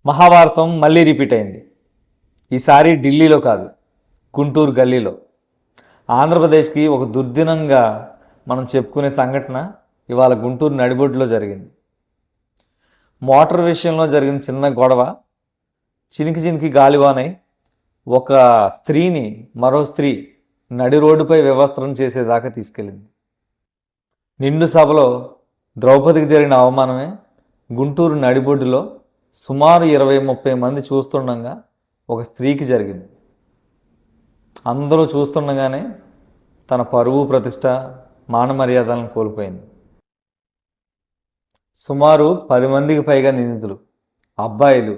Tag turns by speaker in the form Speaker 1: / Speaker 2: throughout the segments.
Speaker 1: మహాభారతం మళ్ళీ రిపీట్ అయింది. ఈసారి ఢిల్లీలో కాదు, గుంటూరు గల్లీలో. ఆంధ్రప్రదేశ్కి ఒక దుర్దినంగా మనం చెప్పుకునే సంఘటన ఇవాళ గుంటూరు నడిబొడ్డులో జరిగింది. మోటార్ విషయంలో జరిగిన చిన్న గొడవ చినికి చినికి గాలివానై ఒక స్త్రీని మరో స్త్రీ నడి రోడ్డుపై వ్యవస్థరం చేసేదాకా తీసుకెళ్ళింది. నిండు సభలో ద్రౌపదికి జరిగిన అవమానమే గుంటూరు నడిబొడ్డులో సుమారు 20-30 మంది చూస్తుండగా ఒక స్త్రీకి జరిగింది. అందరూ చూస్తుండగానే తన పరువు, ప్రతిష్ట, మానమర్యాదలను కోల్పోయింది. సుమారు 10 మందికి పైగా నిందితులు, అబ్బాయిలు,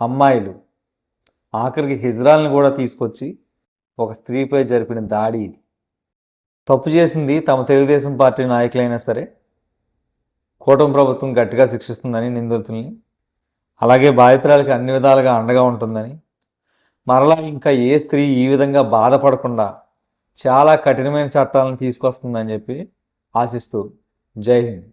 Speaker 1: అమ్మాయిలు, ఆఖరికి హిజ్రాల్ని కూడా తీసుకొచ్చి ఒక స్త్రీపై జరిపిన దాడి ఇది. తప్పు చేసింది తమ తెలుగుదేశం పార్టీ నాయకులైనా సరే కూటమి ప్రభుత్వం గట్టిగా శిక్షిస్తుందని నిందితుల్ని, అలాగే బాధితురాలకి అన్ని విధాలుగా అండగా ఉంటుందని, మరలా ఇంకా ఏ స్త్రీ ఈ విధంగా బాధపడకుండా చాలా కఠినమైన చట్టాలను తీసుకొస్తుందని చెప్పి ఆశిస్తూ జై హింద్.